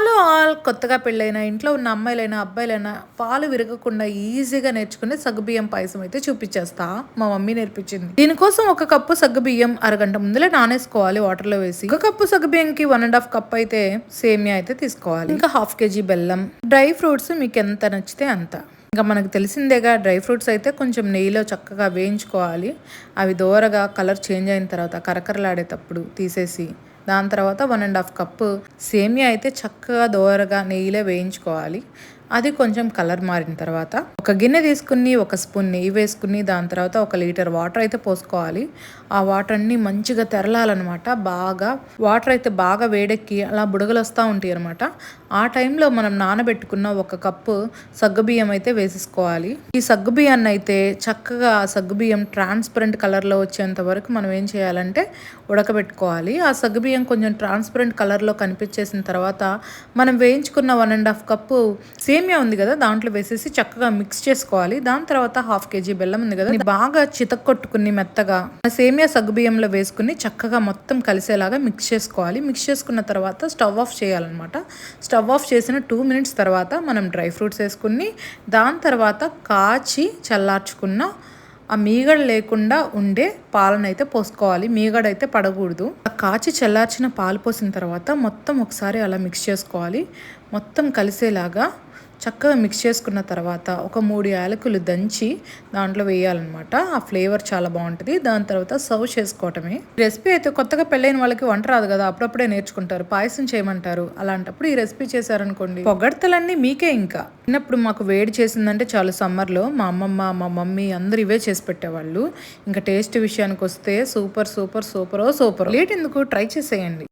Hello all, కొత్తగా పెళ్ళైన ఇంట్లో ఉన్న అమ్మాయిలైనా అబ్బాయిలైనా పాలు విరగకుండా ఈజీగా నేర్చుకునే సగ్గుబియ్యం పాయసం అయితే చూపించేస్తా. మా మమ్మీ నేర్పించింది. దీనికోసం ఒక కప్పు సగ్గుబియ్యం అరగంట ముందులే నానేసుకోవాలి వాటర్లో వేసి. ఒక కప్పు సగ్గుబియ్యంకి 1.5 కప్ అయితే సేమియా అయితే తీసుకోవాలి. ఇంకా హాఫ్ కేజీ బెల్లం, డ్రై ఫ్రూట్స్ మీకు ఎంత నచ్చితే అంత. ఇంకా మనకు తెలిసిందేగా, డ్రై ఫ్రూట్స్ అయితే కొంచెం నెయ్యిలో చక్కగా వేయించుకోవాలి. అవి దోరగా కలర్ చేంజ్ అయిన తర్వాత కరకరలాడేటప్పుడు తీసేసి దాని తర్వాత 1.5 కప్పు సేమియా అయితే చక్కగా దోరగా నెయ్యిలో వేయించుకోవాలి. అది కొంచెం కలర్ మారిన తర్వాత ఒక గిన్నె తీసుకుని ఒక స్పూన్ నెయ్యి వేసుకుని దాని తర్వాత 1 లీటర్ వాటర్ అయితే పోసుకోవాలి. ఆ వాటర్ అన్ని మంచిగా తెరలాలన్నమాట. బాగా వాటర్ అయితే బాగా వేడెక్కి అలా బుడగలు వస్తూ ఉంటాయి అనమాట. ఆ టైంలో మనం నానబెట్టుకున్న 1 కప్పు సగ్గుబియ్యం అయితే వేసేసుకోవాలి. ఈ సగ్గుబియ్యాన్ని అయితే చక్కగా ఆ సగ్గుబియ్యం ట్రాన్స్పరెంట్ కలర్లో వచ్చేంత వరకు మనం ఏం చేయాలంటే ఉడకబెట్టుకోవాలి. ఆ సగ్గుబియ్యం కొంచెం ట్రాన్స్పరెంట్ కలర్లో కనిపించేసిన తర్వాత మనం వేయించుకున్న 1.5 కప్పు సేమియా ఉంది కదా, దాంట్లో వేసేసి చక్కగా మిక్స్ చేసుకోవాలి. దాని తర్వాత హాఫ్ కేజీ బెల్లం ఉంది కదా, బాగా చితక్కొట్టుకుని మెత్తగా సేమియా సగ్గుబియ్యంలో వేసుకుని చక్కగా మొత్తం కలిసేలాగా మిక్స్ చేసుకోవాలి. మిక్స్ చేసుకున్న తర్వాత స్టవ్ ఆఫ్ చేయాలన్నమాట. స్టవ్ ఆఫ్ చేసిన 2 మినిట్స్ తర్వాత మనం డ్రై ఫ్రూట్స్ వేసుకుని దాని తర్వాత కాచి చల్లార్చుకున్న ఆ మీగడ లేకుండా ఉండే పాలనైతే పోసుకోవాలి. మీగడైతే పడకూడదు. ఆ కాచి చల్లార్చిన పాలు పోసిన తర్వాత మొత్తం ఒకసారి అలా మిక్స్ చేసుకోవాలి. మొత్తం కలిసేలాగా చక్కగా మిక్స్ చేసుకున్న తర్వాత ఒక 3 యాలకులు దంచి దాంట్లో వేయాలన్నమాట. ఆ ఫ్లేవర్ చాలా బాగుంటుంది. దాని తర్వాత సర్వ్ చేసుకోవటమే. రెసిపీ అయితే కొత్తగా పెళ్ళైన వాళ్ళకి వంట రాదు కదా, అప్పుడప్పుడే నేర్చుకుంటారు. పాయసం చేయమంటారు. అలాంటప్పుడు ఈ రెసిపీ చేశారనుకోండి, పొగడ్తలన్నీ మీకే. ఇంకా చిన్నప్పుడు మాకు వేడి చేసిందంటే చాలు, సమ్మర్లో మా అమ్మమ్మ మా మమ్మీ అందరు ఇవే చేసి పెట్టేవాళ్ళు. ఇంకా టేస్ట్ విషయానికి వస్తే super super super super. Late ఎందుకు, ట్రై చేసేయండి.